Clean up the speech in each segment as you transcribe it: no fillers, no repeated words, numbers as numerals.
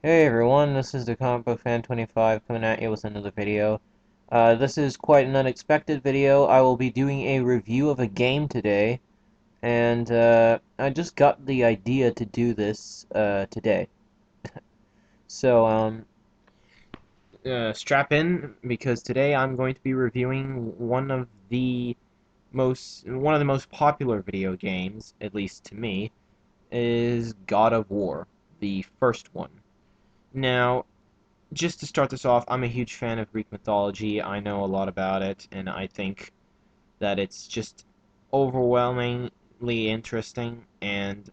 Hey everyone, this is the Comic Book Fan 25 coming at you with another video. This is quite an unexpected video. I will be doing a review of a game today, and I just got the idea to do this today. So, strap in because today I'm going to be reviewing one of the most popular video games, at least to me, is God of War, the first one. Now, just to start this off, I'm a huge fan of Greek mythology. I know a lot about it, and I think that it's just overwhelmingly interesting, and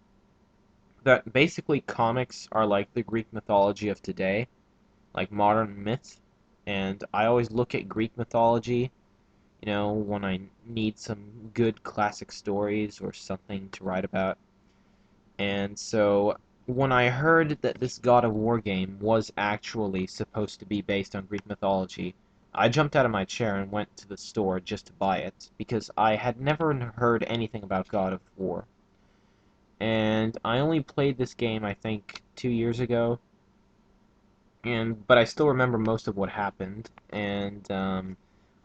that basically comics are like the Greek mythology of today, like modern myth. And I always look at Greek mythology, when I need some good classic stories or something to write about. And so when I heard that this God of War game was actually supposed to be based on Greek mythology, I jumped out of my chair and went to the store just to buy it, because I had never heard anything about God of War. And I only played this game, I think, 2 years ago, but I still remember most of what happened, and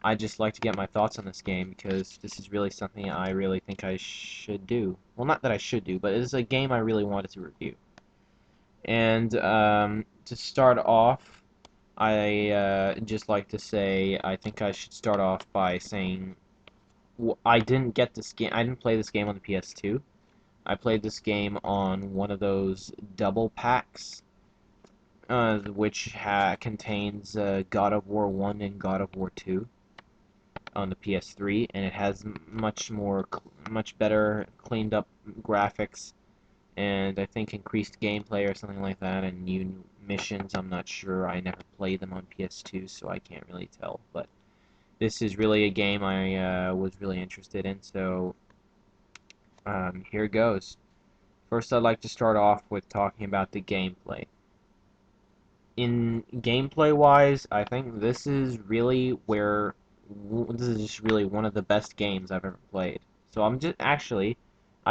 I just like to get my thoughts on this game because this is really something I really think I should do. Well, not that I should do, but it is a game I really wanted to review. And to start off, I just like to say I think I should start off by saying I didn't get this game. I didn't play this game on the PS2. I played this game on one of those double packs, which contains God of War 1 and God of War 2 on the PS3, and it has much better cleaned up graphics and I think increased gameplay or something like that, and new missions. I'm not sure. I never played them on PS2, so I can't really tell. But this is really a game I was really interested in, so here goes. First, I'd like to start off with talking about the gameplay. In gameplay-wise, I think this is just really one of the best games I've ever played. So I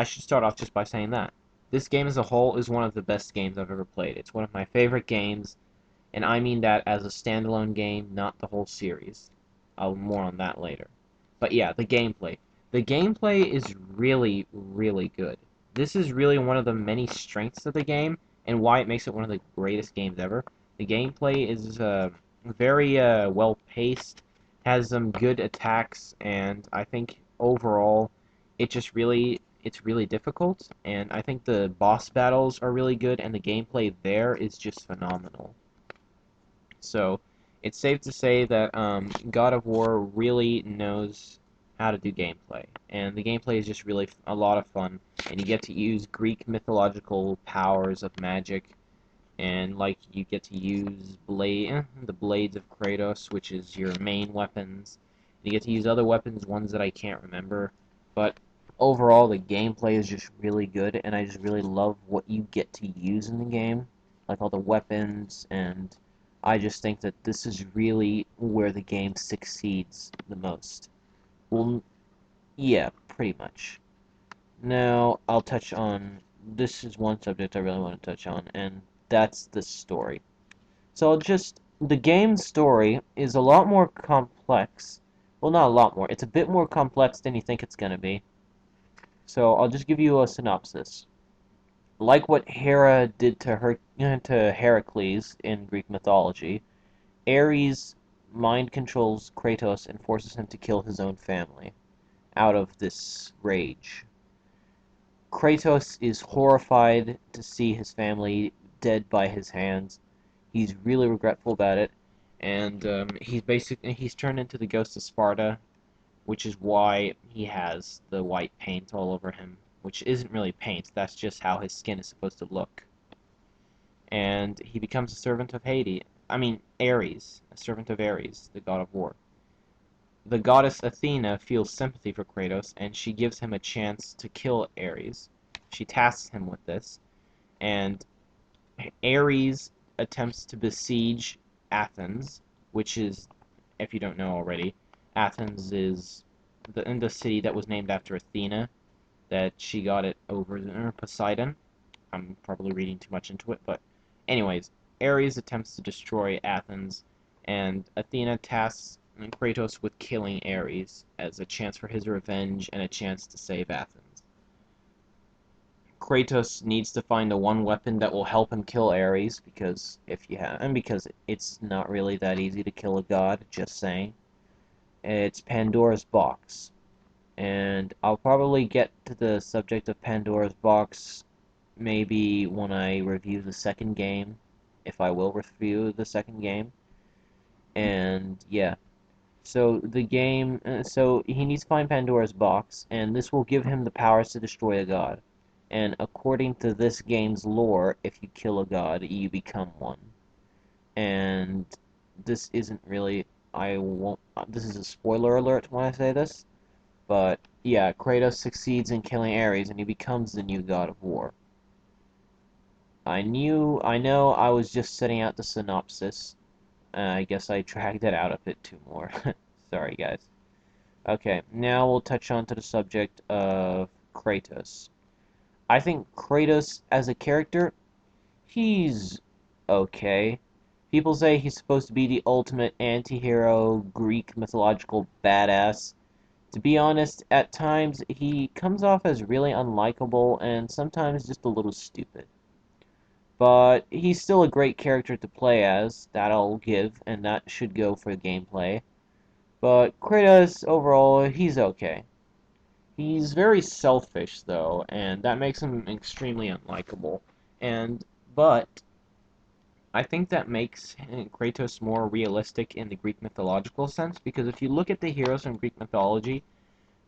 should start off just by saying that. This game as a whole is one of the best games I've ever played. It's one of my favorite games, and I mean that as a standalone game, not the whole series. I'll more on that later. But yeah, the gameplay. The gameplay is really, really good. This is really one of the many strengths of the game, and why it makes it one of the greatest games ever. The gameplay is very well paced, has some good attacks, and I think overall it's really difficult, and I think the boss battles are really good, and the gameplay there is just phenomenal. So it's safe to say that God of War really knows how to do gameplay, and the gameplay is just really a lot of fun, and you get to use Greek mythological powers of magic, and like you get to use the blades of Kratos, which is your main weapons. You get to use other weapons, ones that I can't remember, but overall the gameplay is just really good, and I just really love what you get to use in the game, like all the weapons, and I just think that this is really where the game succeeds the most. Well, yeah, pretty much. Now, I'll touch on this is one subject I really want to touch on, and that's the story. So the game's story is a lot more complex. Well, not a lot more. It's a bit more complex than you think it's going to be. So I'll just give you a synopsis. Like what Hera did to Heracles in Greek mythology, Ares mind controls Kratos and forces him to kill his own family out of this rage. Kratos is horrified to see his family dead by his hands. He's really regretful about it, and he's turned into the ghost of Sparta, which is why he has the white paint all over him, which isn't really paint. That's just how his skin is supposed to look. And he becomes a servant of Hades. I mean Ares, a servant of Ares, the god of war. The goddess Athena feels sympathy for Kratos, and she gives him a chance to kill Ares. She tasks him with this, and Ares attempts to besiege Athens, which is, if you don't know already, Athens is the city that was named after Athena, that she got it over Poseidon. I'm probably reading too much into it, but anyways, Ares attempts to destroy Athens, and Athena tasks Kratos with killing Ares as a chance for his revenge and a chance to save Athens. Kratos needs to find the one weapon that will help him kill Ares because it's not really that easy to kill a god, just saying. It's Pandora's box. And I'll probably get to the subject of Pandora's box maybe when I review the second game, if I will review the second game. And yeah, so he needs to find Pandora's box, and this will give him the powers to destroy a god. And according to this game's lore, if you kill a god, you become one. And this isn't really, I won't, this is a spoiler alert when I say this, but yeah, Kratos succeeds in killing Ares, and he becomes the new god of war. I know I was just setting out the synopsis. I guess I dragged it out a bit too more. Sorry, guys. Okay, now we'll touch on to the subject of Kratos. I think Kratos as a character, he's okay. People say he's supposed to be the ultimate anti-hero, Greek mythological badass. To be honest, at times he comes off as really unlikable and sometimes just a little stupid. But he's still a great character to play as, that I'll give, and that should go for gameplay. But Kratos, overall, he's okay. He's very selfish, though, and that makes him extremely unlikable. But I think that makes Kratos more realistic in the Greek mythological sense, because if you look at the heroes from Greek mythology,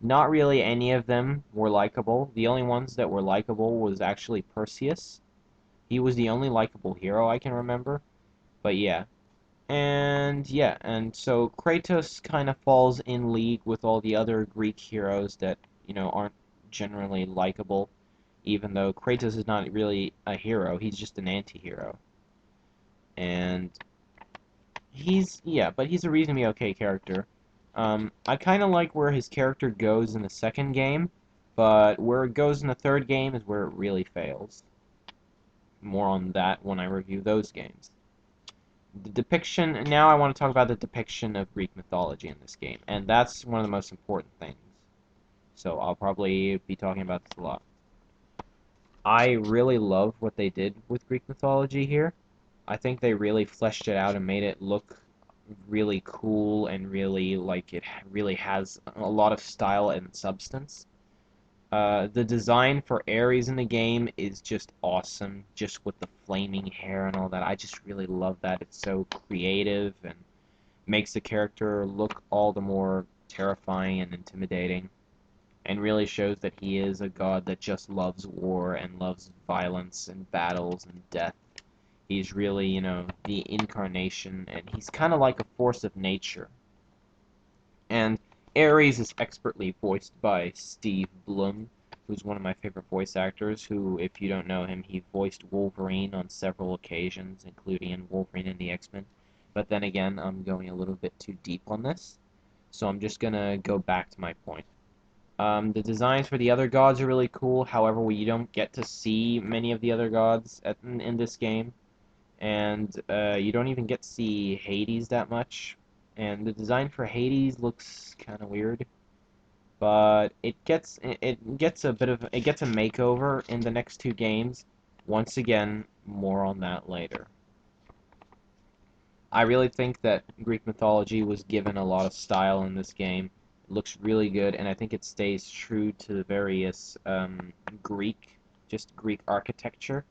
not really any of them were likable. The only ones that were likable was actually Perseus. He was the only likable hero I can remember. But yeah. And so Kratos kind of falls in league with all the other Greek heroes that, aren't generally likable, even though Kratos is not really a hero, he's just an anti-hero. And but he's a reasonably okay character. I kind of like where his character goes in the second game, but where it goes in the third game is where it really fails. More on that when I review those games. Now I want to talk about the depiction of Greek mythology in this game, and that's one of the most important things. So I'll probably be talking about this a lot. I really love what they did with Greek mythology here. I think they really fleshed it out and made it look really cool and really like it really has a lot of style and substance. The design for Ares in the game is just awesome, just with the flaming hair and all that. I just really love that. It's so creative and makes the character look all the more terrifying and intimidating, and really shows that he is a god that just loves war and loves violence and battles and death. He's really, the incarnation, and he's kind of like a force of nature. And Ares is expertly voiced by Steve Blum, who's one of my favorite voice actors, who, if you don't know him, he voiced Wolverine on several occasions, including in Wolverine and the X-Men. But then again, I'm going a little bit too deep on this, so I'm just going to go back to my point. The designs for the other gods are really cool, however, you don't get to see many of the other gods in this game, and you don't even get to see Hades that much. And the design for Hades looks kind of weird, but it gets a makeover in the next two games. Once again, more on that later. I really think that Greek mythology was given a lot of style in this game. It looks really good, and I think it stays true to the various Greek architecture,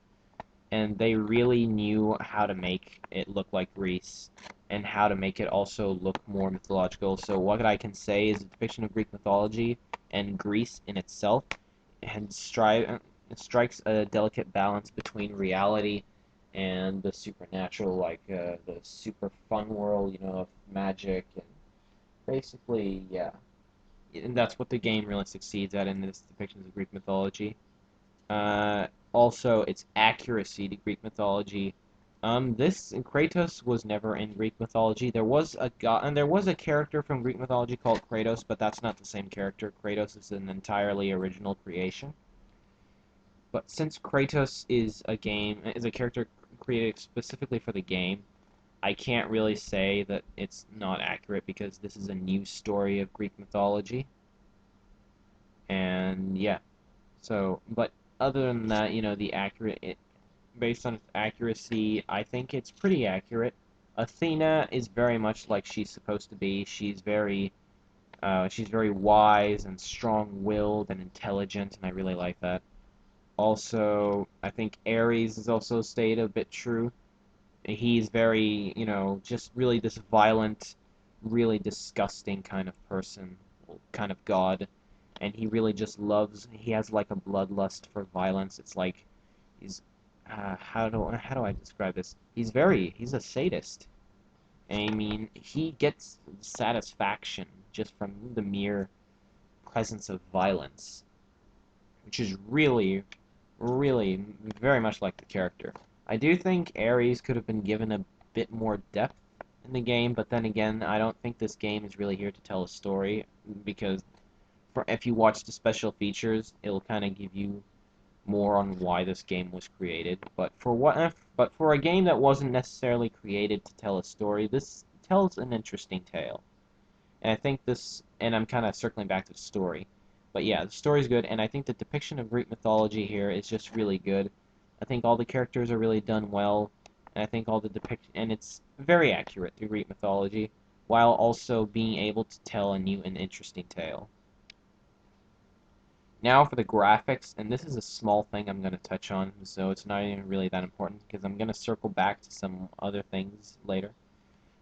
and they really knew how to make it look like Greece and how to make it also look more mythological. So what I can say is the depiction of Greek mythology and Greece in itself strikes a delicate balance between reality and the supernatural, like the super fun world, of magic, and basically, yeah. And that's what the game really succeeds at in its depictions of Greek mythology. Also, its accuracy to Greek mythology. This Kratos was never in Greek mythology. There was a god, and there was a character from Greek mythology called Kratos, but that's not the same character. Kratos is an entirely original creation. But since Kratos is a character created specifically for the game, I can't really say that it's not accurate because this is a new story of Greek mythology. And yeah, so, but other than that, based on its accuracy, I think it's pretty accurate. Athena is very much like she's supposed to be. She's very wise and strong-willed and intelligent, and I really like that. Also, I think Ares is also stayed a bit true. He's very, just really this violent, really disgusting kind of person, kind of god, and he really just he has like a bloodlust for violence. It's like he's, how do I describe this? He's a sadist. I mean, he gets satisfaction just from the mere presence of violence, which is really, really very much like the character. I do think Ares could have been given a bit more depth in the game, but then again, I don't think this game is really here to tell a story, because if you watch the special features, it'll kind of give you more on why this game was created. But for a game that wasn't necessarily created to tell a story, this tells an interesting tale. And I think and I'm kind of circling back to the story. But yeah, the story's good, and I think the depiction of Greek mythology here is just really good. I think all the characters are really done well, and I think all the depiction, and it's very accurate to Greek mythology, while also being able to tell a new and interesting tale. Now for the graphics, and this is a small thing I'm going to touch on, so it's not even really that important, because I'm going to circle back to some other things later.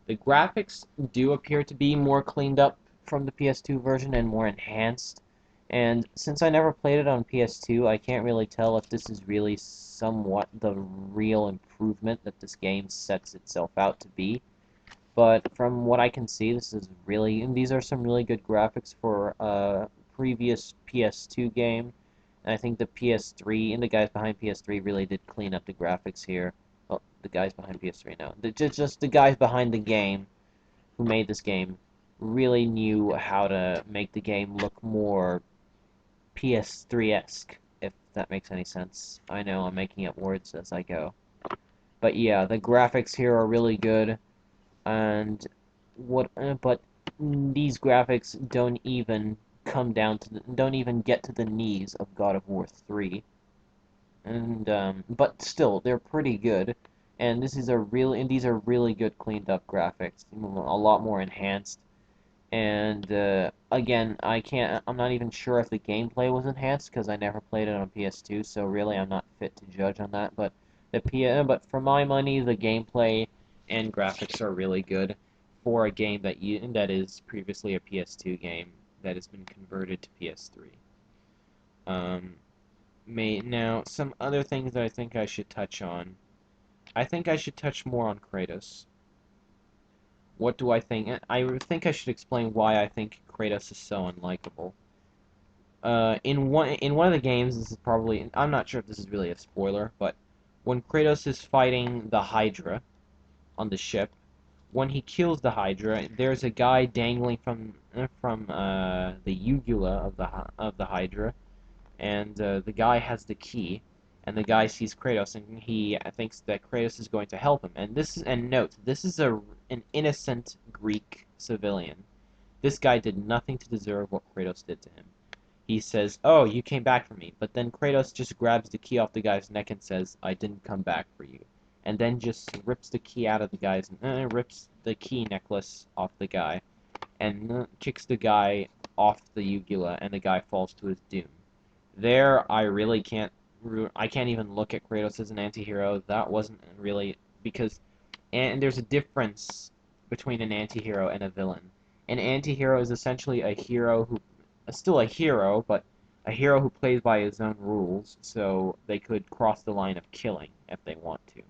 The graphics do appear to be more cleaned up from the PS2 version and more enhanced, and since I never played it on PS2, I can't really tell if this is really somewhat the real improvement that this game sets itself out to be. But from what I can see, these are some really good graphics for a previous PS2 game. And I think the PS3 and the guys behind PS3 really did clean up the graphics here. Oh, the guys behind PS3 now. Just the guys behind the game who made this game really knew how to make the game look more PS3-esque, if that makes any sense. I know I'm making up words as I go. But yeah, the graphics here are really good. And but these graphics don't even get to the knees of God of War 3. And but still, they're pretty good. And these are really good cleaned up graphics, a lot more enhanced. And again, I'm not even sure if the gameplay was enhanced because I never played it on PS2, so really I'm not fit to judge on that. But for my money, the gameplay and graphics are really good for a game that is previously a PS2 game that has been converted to PS3. Now some other things that I think I should touch on. I think I should touch more on Kratos. What do I think? I think I should explain why I think Kratos is so unlikable. In one of the games, this is probably, I'm not sure if this is really a spoiler, but when Kratos is fighting the Hydra on the ship, when he kills the Hydra, there's a guy dangling from the ugula of the Hydra, and the guy has the key, and the guy sees Kratos, and he thinks that Kratos is going to help him. And note, this is an innocent Greek civilian. This guy did nothing to deserve what Kratos did to him. He says, "Oh, you came back for me," but then Kratos just grabs the key off the guy's neck and says, "I didn't come back for you," and then just rips the key out of the guy's, rips the key necklace off the guy, and kicks the guy off the ugula, and the guy falls to his doom. There, I can't even look at Kratos as an anti-hero. That wasn't really, because, and there's a difference between an anti-hero and a villain. An anti-hero is essentially a hero who, still a hero, but a hero who plays by his own rules, so they could cross the line of killing if they want to.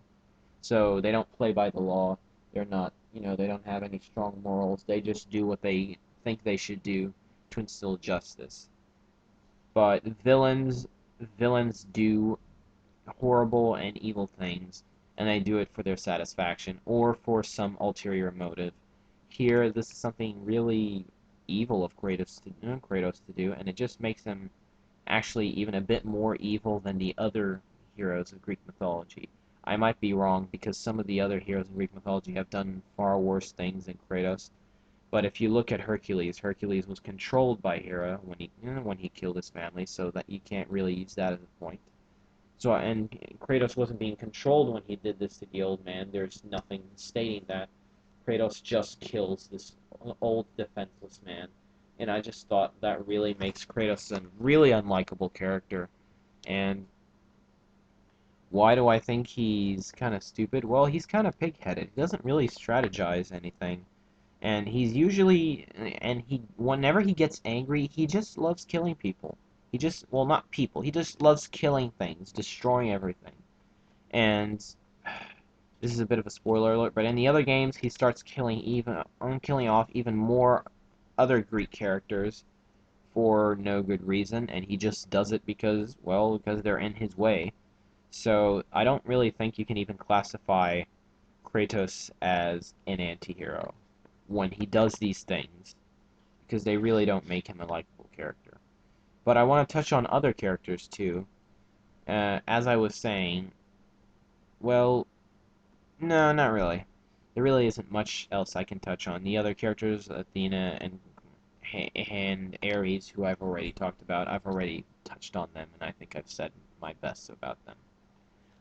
So they don't play by the law. They're not, they don't have any strong morals. They just do what they think they should do to instill justice. But villains do horrible and evil things, and they do it for their satisfaction or for some ulterior motive. Here, this is something really evil of Kratos to do, and it just makes him actually even a bit more evil than the other heroes of Greek mythology. I might be wrong because some of the other heroes in Greek mythology have done far worse things than Kratos. But if you look at Hercules, Hercules was controlled by Hera when he killed his family, so that you can't really use that as a point. So and Kratos wasn't being controlled when he did this to the old man. There's nothing stating that. Kratos just kills this old defenseless man, and I just thought that really makes Kratos a really unlikable character. And why do I think he's kind of stupid? Well, he's kind of pig-headed. He doesn't really strategize anything. And he's usually, and he, whenever he gets angry, he just loves killing people. He just, well, not people. He just loves killing things, destroying everything. And this is a bit of a spoiler alert, but in the other games, he starts killing off even more other Greek characters for no good reason, and he just does it because, well, because they're in his way. So I don't really think you can even classify Kratos as an anti-hero when he does these things, because they really don't make him a likable character. But I want to touch on other characters too. As I was saying, well, no, not really. There really isn't much else I can touch on. The other characters, Athena and Ares, who I've already talked about, I've already touched on them, and I think I've said my best about them.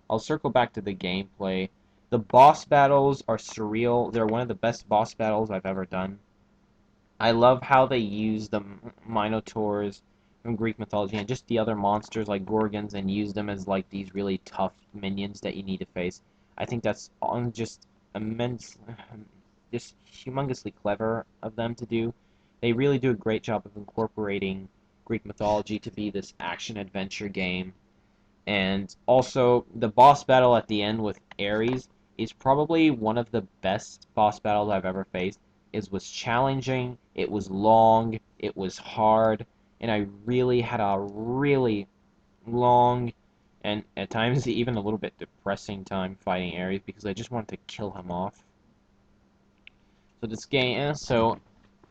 I'll circle back to the gameplay. The boss battles are surreal. They're one of the best boss battles I've ever done. I love how they use the Minotaurs from Greek mythology and just the other monsters like Gorgons and use them as like these really tough minions that you need to face. I think that's just immense, just humongously clever of them to do. They really do a great job of incorporating Greek mythology to be this action-adventure game. And also, the boss battle at the end with Ares is probably one of the best boss battles I've ever faced. It was challenging, it was long, it was hard, and I really had a really long and at times even a little bit depressing time fighting Ares because I just wanted to kill him off. So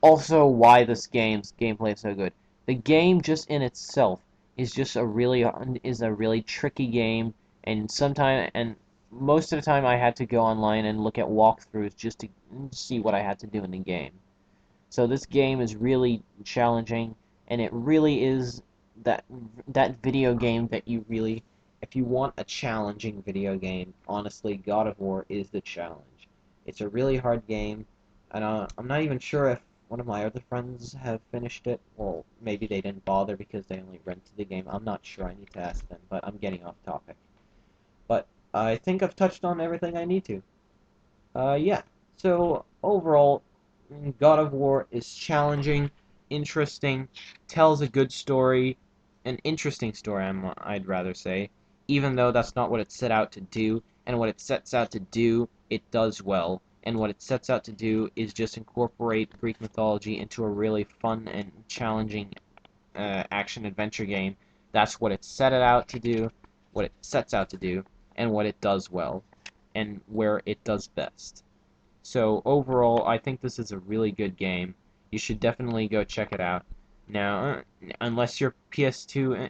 also why this game's gameplay is so good. The game just in itself is a really tricky game, and most of the time I had to go online and look at walkthroughs just to see what I had to do in the game. So this game is really challenging, and it really is that video game that you really, if you want a challenging video game, honestly, God of War is the challenge. It's a really hard game, and I'm not even sure if one of my other friends have finished it. Well, maybe they didn't bother because they only rented the game. I'm not sure. I need to ask them, but I'm getting off topic. But I think I've touched on everything I need to. Yeah. So overall, God of War is challenging, interesting, tells a good story, an interesting story, I'd rather say, even though that's not what it set out to do, and what it sets out to do, it does well, and what it sets out to do is just incorporate Greek mythology into a really fun and challenging action-adventure game. That's what it set it out to do, what it sets out to do, and what it does well, and where it does best. So overall, I think this is a really good game. You should definitely go check it out. Now, unless your PS2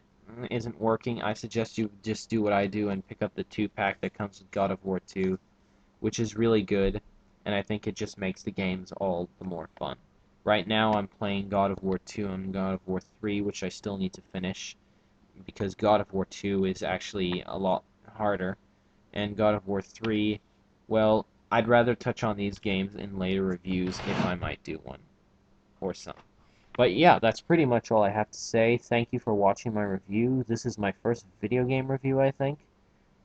isn't working, I suggest you just do what I do and pick up the 2-pack that comes with God of War 2, which is really good, and I think it just makes the games all the more fun. Right now, I'm playing God of War 2 and God of War 3, which I still need to finish, because God of War 2 is actually a lot harder, and God of War 3, well, I'd rather touch on these games in later reviews if I might do one, or some. But yeah, that's pretty much all I have to say. Thank you for watching my review. This is my first video game review, I think.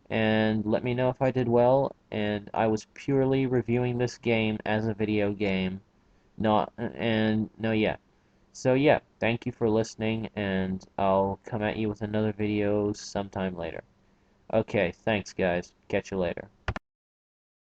And let me know if I did well. And I was purely reviewing this game as a video game. Yeah. So yeah, thank you for listening, and I'll come at you with another video sometime later. Okay, thanks guys. Catch you later.